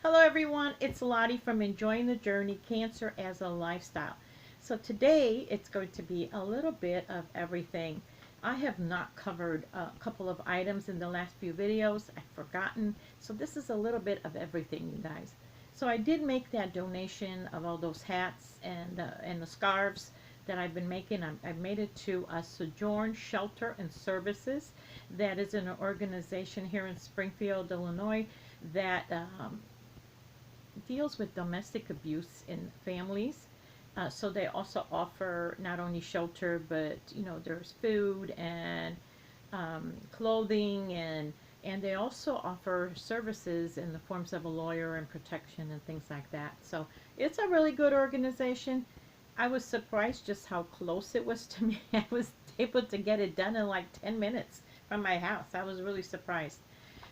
Hello everyone, it's Lottie from Enjoying the Journey, Cancer as a Lifestyle. So today it's going to be a little bit of everything. I have not covered a couple of items in the last few videos. I've forgotten. So this is a little bit of everything, you guys. So I did make that donation of all those hats and the scarves that I've been making. I've made it to a Sojourn Shelter and Services. That is an organization here in Springfield, Illinois, that deals with domestic abuse in families. So they also offer not only shelter, but there's food and clothing, and they also offer services in the forms of a lawyer and protection and things like that. So it's a really good organization. I was surprised just how close it was to me. I was able to get it done in like 10 minutes from my house. I was really surprised.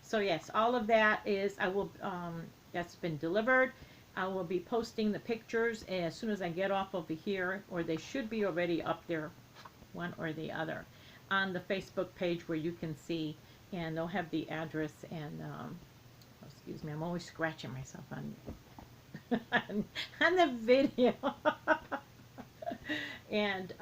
So yes, all of that is, that's been delivered. I will be posting the pictures as soon as I get off over here, or they should be already up there, one or the other, on the Facebook page where you can see, and they'll have the address and, oh, excuse me, I'm always scratching myself on the video. And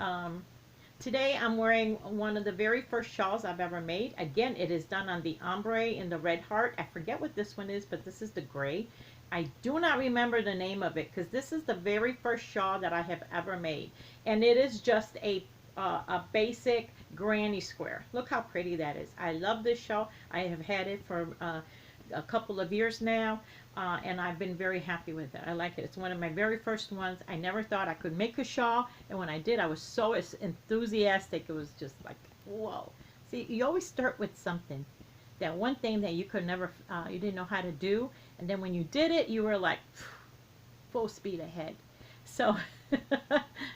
today I'm wearing one of the very first shawls I've ever made. Again, it is done on the ombre in the red heart. I forget what this one is, but this is the gray. I do not remember the name of it because this is the very first shawl that I have ever made. And it is just a basic granny square. Look how pretty that is. I love this shawl. I have had it for a couple of years now. And I've been very happy with it. I like it. It's one of my very first ones. I never thought I could make a shawl, and when I did, I was so enthusiastic. It was just like, whoa. See, you always start with something. That one thing that you could never, you didn't know how to do, and then when you did it, you were like, full speed ahead. So,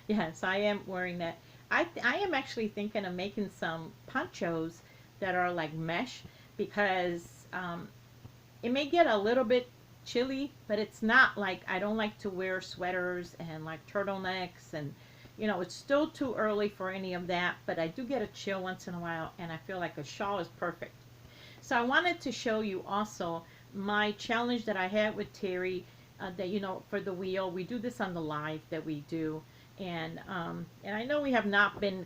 yes, I am wearing that. I am actually thinking of making some ponchos that are like mesh, because it may get a little bit chilly, but it's not like, I don't like to wear sweaters and like turtlenecks, and it's still too early for any of that, but I do get a chill once in a while, and I feel like a shawl is perfect. So I wanted to show you also my challenge that I had with Terry, that for the wheel. We do this on the live that we do, and I know we have not been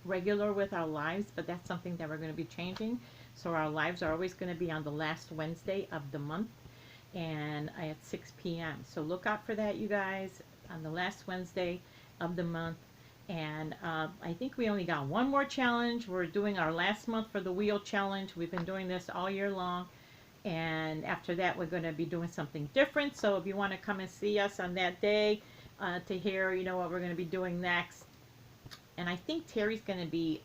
regular with our lives, but that's something that we're going to be changing. So our lives are always going to be on the last Wednesday of the month, and at 6 p.m. So look out for that, you guys, on the last Wednesday of the month. And I think we only got one more challenge. We're doing our last month for the wheel challenge. We've been doing this all year long, and after that we're going to be doing something different. So if you want to come and see us on that day to hear what we're going to be doing next. And I think Terry's going to be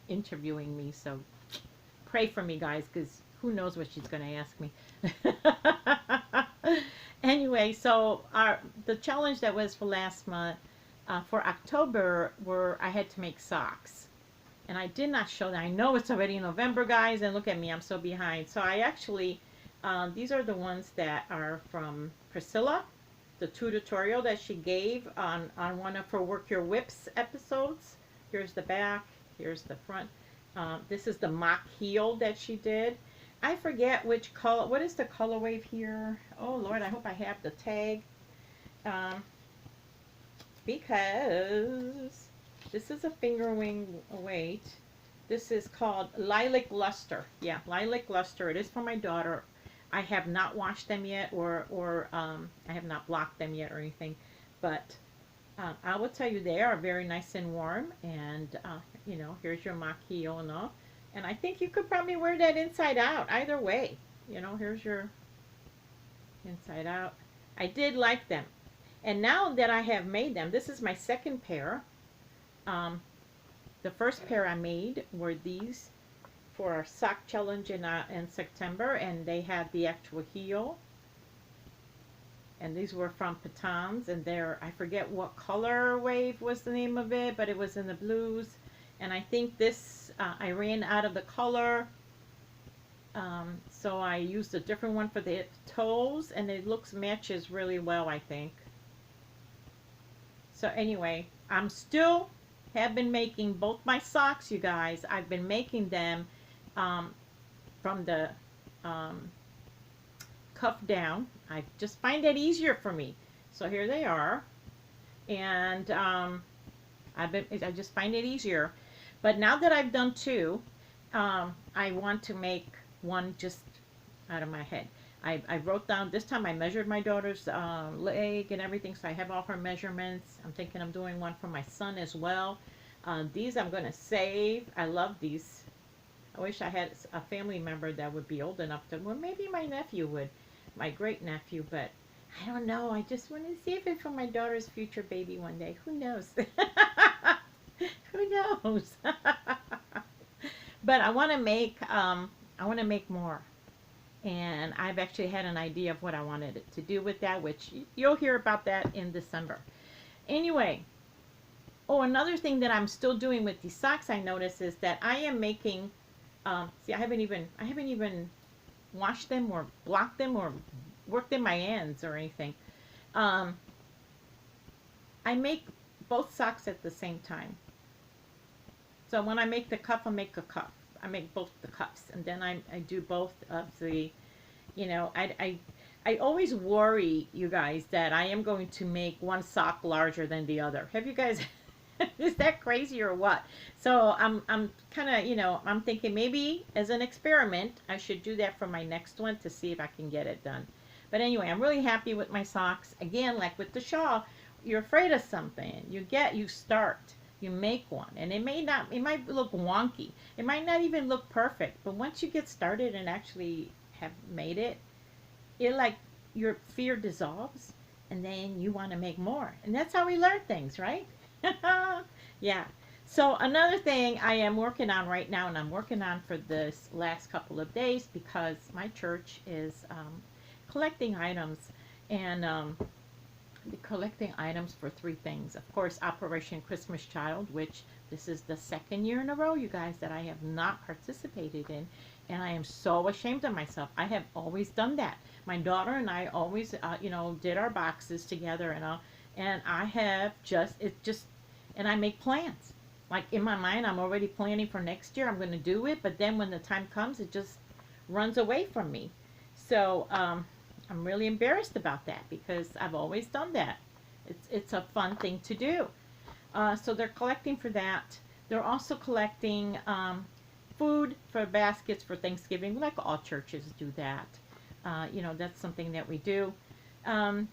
interviewing me, so pray for me, guys, because who knows what she's going to ask me. Anyway, so the challenge that was for last month, for October, I had to make socks. And I did not show that. I know it's already November, guys, and look at me, I'm so behind. So I actually, these are the ones that are from Priscilla, the tutorial that she gave on one of her Work Your Whips episodes. Here's the back, here's the front. This is the mock heel that she did. I forget which color, what is the color wave here? Oh Lord, I hope I have the tag. Because this is a finger wing weight. This is called Lilac Luster. Yeah, Lilac Luster. It is for my daughter. I have not washed them yet, or I have not blocked them yet or anything, but I will tell you they are very nice and warm, and here's your mock heel and all, and I think you could probably wear that inside out, either way. Here's your inside out. I did like them, and now that I have made them, this is my second pair. The first pair I made were these for our sock challenge in September, and they had the actual heel, and these were from Patons, and I forget what color wave was the name of it, but it was in the blues. And I think this I ran out of the color, so I used a different one for the toes, and it matches really well, I think. So anyway, I'm still have been making both my socks, you guys. I've been making them from the cuff down. I just find that easier for me. So here they are. And I just find it easier. But now that I've done two, I want to make one just out of my head. I wrote down, this time I measured my daughter's leg and everything, so I have all her measurements. I'm thinking I'm doing one for my son as well. These I'm going to save. I love these. I wish I had a family member that would be old enough to, well, maybe my nephew would, my great nephew, but I don't know. I just want to save it for my daughter's future baby one day. Who knows? Who knows? But I want to make more. And I've actually had an idea of what I wanted it to do with that, which you'll hear about that in December. Anyway, oh, another thing that I'm still doing with these socks, I notice, is that I am making, see, I haven't even washed them or blocked them or worked in my ends or anything. I make both socks at the same time. So when I make the cuff, I make a cuff. I make both the cuffs, and then I do both of the, you know, I always worry, you guys, that I am going to make one sock larger than the other. Have you guys, is that crazy or what? So I'm kind of, you know, I'm thinking maybe as an experiment, I should do that for my next one to see if I can get it done. But anyway, I'm really happy with my socks. Again, like with the shawl, you're afraid of something. You start. You make one, and it might look wonky. It might not even look perfect, but once you get started and actually have made it, like your fear dissolves, and then you want to make more. And that's how we learn things, right? Yeah. So another thing I am working on right now, and I'm working on for this last couple of days, because my church is collecting items, and collecting items for three things. Of course, Operation Christmas Child, which this is the second year in a row, you guys, that I have not participated in, and I am so ashamed of myself. I have always done that. My daughter and I always, you know, did our boxes together, and I have and I make plans. Like in my mind, I'm already planning for next year. I'm going to do it, but then when the time comes, it just runs away from me. So, I'm really embarrassed about that because I've always done that. It's a fun thing to do. So they're collecting for that. They're also collecting food for baskets for Thanksgiving, like all churches do that. You know, that's something that we do. And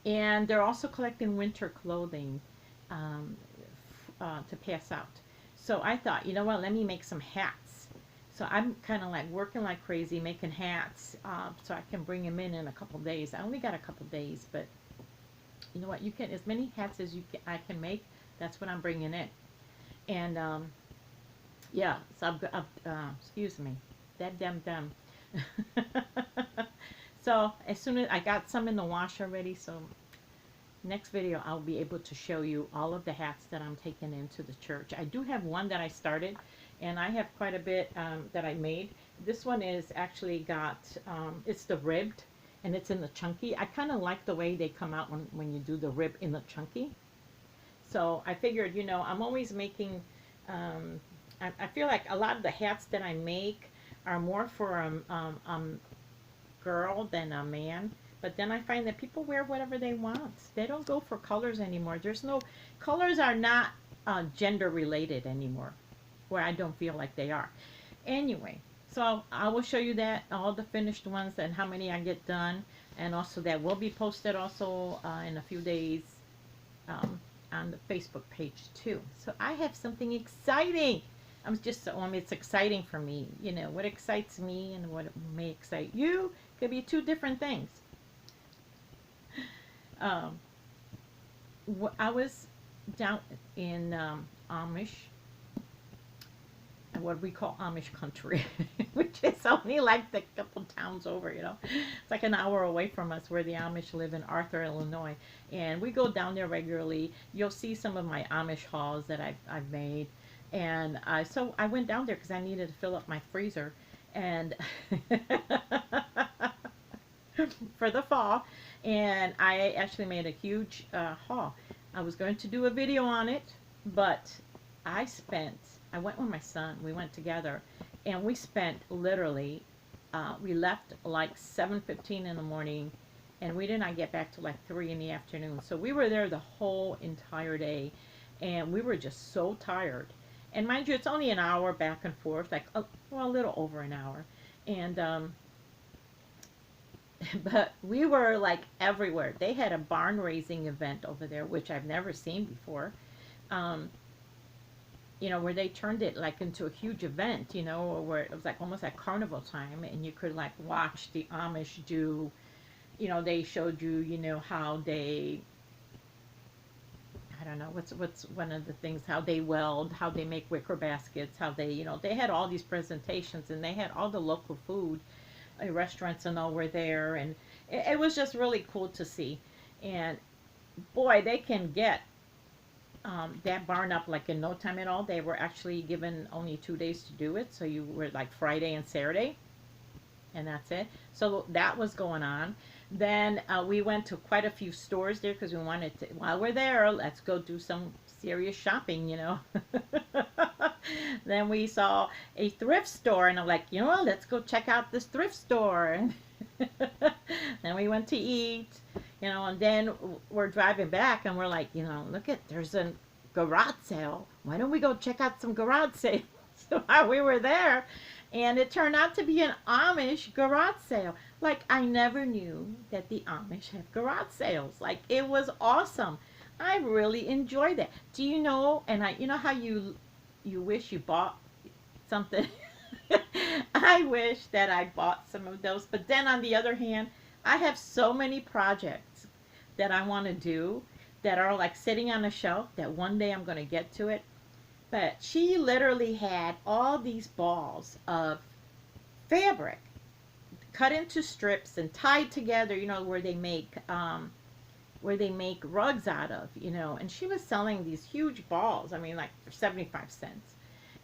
they're also collecting winter clothing to pass out. So I thought, you know what, let me make some hats. So I'm kind of like working like crazy, making hats, so I can bring them in a couple days. I only got a couple days, but you know what? You can, as many hats as I can make. That's what I'm bringing in. And yeah. So excuse me, dem. So as soon as I got some in the wash already, so next video I'll be able to show you all of the hats that I'm taking into the church. I do have one that I started, and I have quite a bit that I made. This one is actually got, it's the ribbed, and it's in the chunky. I kind of like the way they come out when you do the rib in the chunky. So I figured, you know, I'm always making, I feel like a lot of the hats that I make are more for a girl than a man. But then I find that people wear whatever they want. They don't go for colors anymore. Colors are not gender related anymore, where I don't feel like they are. Anyway, so I will show you that, all the finished ones and how many I get done. And also that will be posted also in a few days on the Facebook page too. So I have something exciting. It's exciting for me. You know, what excites me and what may excite you could be two different things. I was down in Amish, what we call Amish country, which is only like a couple towns over, you know. It's like an hour away from us where the Amish live in Arthur, Illinois. And we go down there regularly. You'll see some of my Amish hauls that I've made. And so I went down there because I needed to fill up my freezer. And for the fall, and I actually made a huge haul. I was going to do a video on it, but I went with my son, we went together, and we spent literally we left like 7:15 in the morning, and we did not get back till like 3 in the afternoon. So we were there the whole entire day, and we were just so tired. And mind you, it's only an hour back and forth, like well, a little over an hour. And but we were like everywhere. They had a barn raising event over there, which I've never seen before. Um, where they turned it like into a huge event, where it was like almost like carnival time, and you could like watch the Amish do, they showed you, how they, I don't know, what's one of the things, how they weld, how they make wicker baskets, how they, they had all these presentations, and they had all the local food, restaurants and all were there, and it was just really cool to see. And boy, they can get that barn up like in no time at all. They were actually given only 2 days to do it, so you were like Friday and Saturday, and that's it. So that was going on. Then we went to quite a few stores there because we wanted to, while we're there, let's go do some serious shopping. Then we saw a thrift store, and I'm like, let's go check out this thrift store. Then we went to eat, and then we're driving back, and we're like, look there's a garage sale. Why don't we go check out some garage sales? So while we were there, and it turned out to be an Amish garage sale. Like, I never knew that the Amish have garage sales. Like, it was awesome. I really enjoyed that. Do you know, and how you wish you bought something? I wish that I bought some of those. But then on the other hand, I have so many projects that I want to do that are like sitting on a shelf that one day I'm going to get to it. But she literally had all these balls of fabric cut into strips and tied together, where they make rugs out of, and she was selling these huge balls. I mean, like for 75 cents.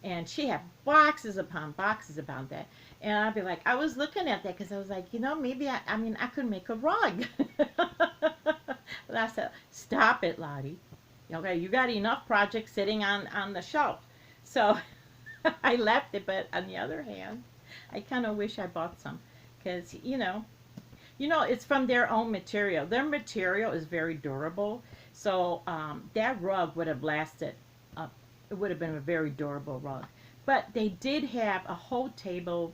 And she had boxes upon boxes about that. And I'd be like, I was looking at that because I was like, maybe I could make a rug. But I said, stop it, Lottie. Okay, you got enough projects sitting on the shelf. So I left it, but on the other hand, I kind of wish I bought some because, it's from their own material. Their material is very durable. So that rug would have lasted. It would have been a very durable rug. But they did have a whole table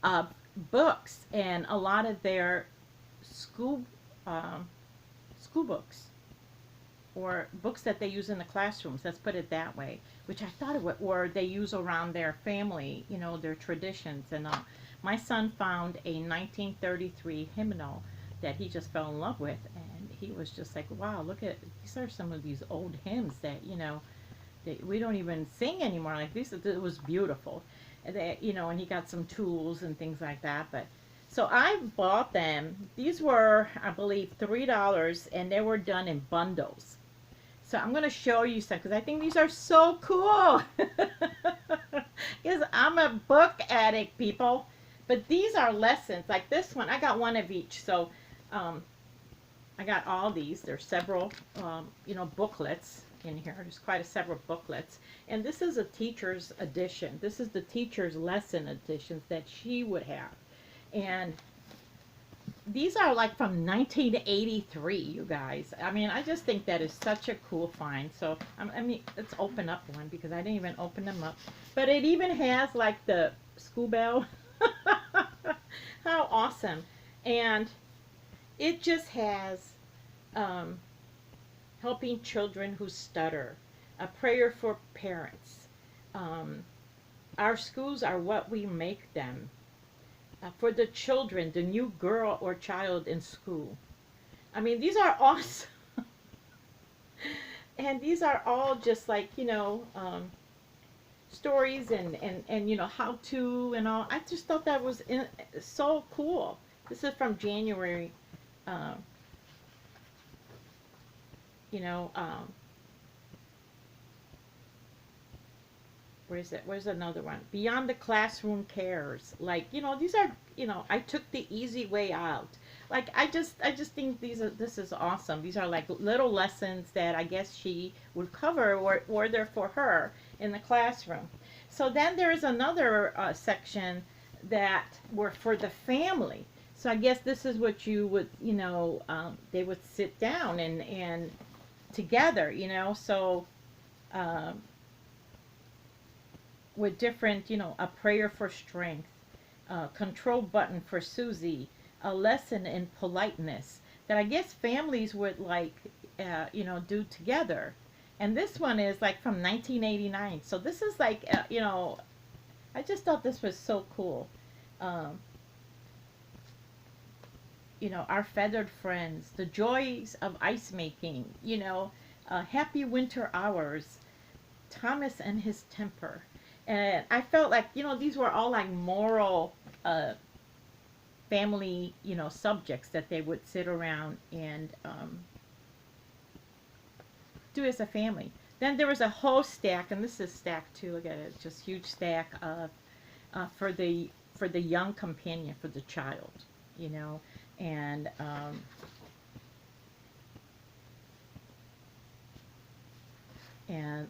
of books and a lot of their school books or books that they use in the classrooms. Let's put it that way. Which I thought it would, or they use around their family, their traditions and all. My son found a 1933 hymnal that he just fell in love with, and he was just like, wow, look at, these are some of these old hymns that, that we don't even sing anymore. Like this, it was beautiful. And they, and he got some tools and things like that. But so I bought them. These were, I believe, $3, and they were done in bundles. So I'm going to show you some because I think these are so cool. Because I'm a book addict, people. But these are lessons. Like this one, I got one of each. So I got all these. There's several, booklets in here. There's quite a several booklets. And this is a teacher's edition. This is the teacher's lesson editions that she would have. And these are like from 1983, you guys. I mean, I just think that is such a cool find. So, let's open up one because I didn't even open them up. But it even has like the school bell. How awesome. And it just has helping children who stutter, a prayer for parents. Our schools are what we make them. For the children, the new girl or child in school. I mean, these are awesome. And these are all just like, stories and how to and all. I just thought that was so cool. This is from January. Where is it? Where's another one? Beyond the Classroom Cares. Like, these are, I took the easy way out. Like, I just think this is awesome. These are like little lessons that I guess she would cover or they're for her in the classroom. So then there is another section that were for the family. So I guess this is what you would, they would sit down and together, so um, with different, a prayer for strength, control button for Susie, a lesson in politeness that I guess families would like, do together. And this one is like from 1989. So this is like, I just thought this was so cool. Um, our feathered friends, the joys of ice making, happy winter hours, Thomas and his temper. And I felt like, these were all like moral family, subjects that they would sit around and do as a family. Then there was a whole stack, and this is stack two. Look at it, just huge stack of for the young companion, for the child, and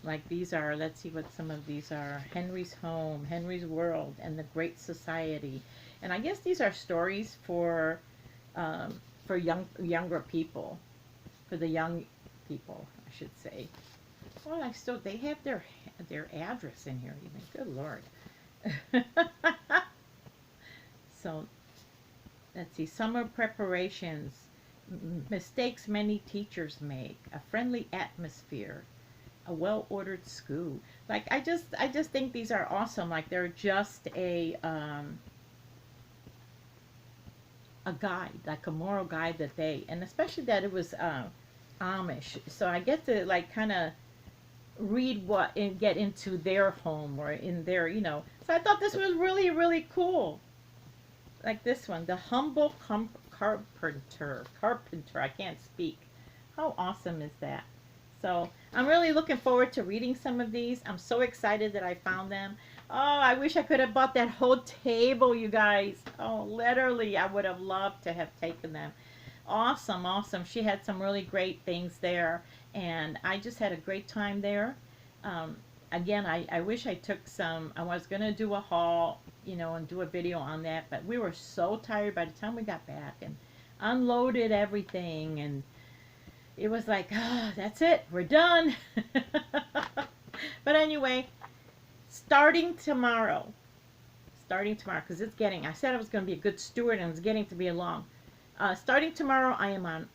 like these are, let's see what some of these are. Henry's Home, Henry's World, and the Great Society. And I guess these are stories for younger people, for the young people, I should say. Well, they have their address in here even. Good Lord. So let's see. Summer preparations, mistakes many teachers make, a friendly atmosphere, a well-ordered school. Like I just think these are awesome. Like they're just a guide, like a moral guide that and especially that it was Amish. So I get to like kind of read what and get into their home or in their, So I thought this was really, really cool. Like this one, the humble carpenter. I can't speak. How awesome is that? So I'm really looking forward to reading some of these. I'm so excited that I found them. Oh, I wish I could have bought that whole table, you guys. Oh, literally, I would have loved to have taken them. Awesome, awesome. She had some really great things there, and I just had a great time there. Again, I wish I took some. I was going to do a haul, and do a video on that, but we were so tired by the time we got back and unloaded everything, and it was like, oh, that's it. We're done. But anyway, starting tomorrow, because it's getting, I said I was going to be a good steward, and it's getting to be long. Starting tomorrow, I am on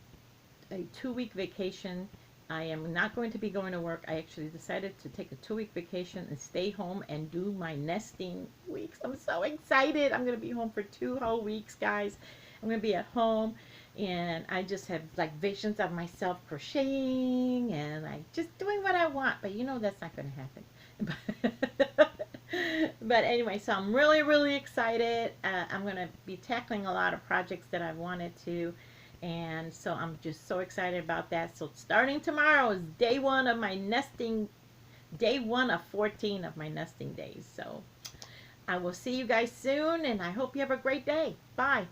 a 2-week vacation. I am not going to be going to work. I actually decided to take a 2-week vacation and stay home and do my nesting weeks. I'm so excited. I'm going to be home for 2 whole weeks, guys. I'm going to be at home, and I just have like visions of myself crocheting and like just doing what I want. But that's not going to happen. But anyway, so I'm really, really excited. I'm going to be tackling a lot of projects that I wanted to. And so I'm just so excited about that. So starting tomorrow is day 1 of my nesting, day 1 of 14 of my nesting days. So I will see you guys soon, and I hope you have a great day. Bye.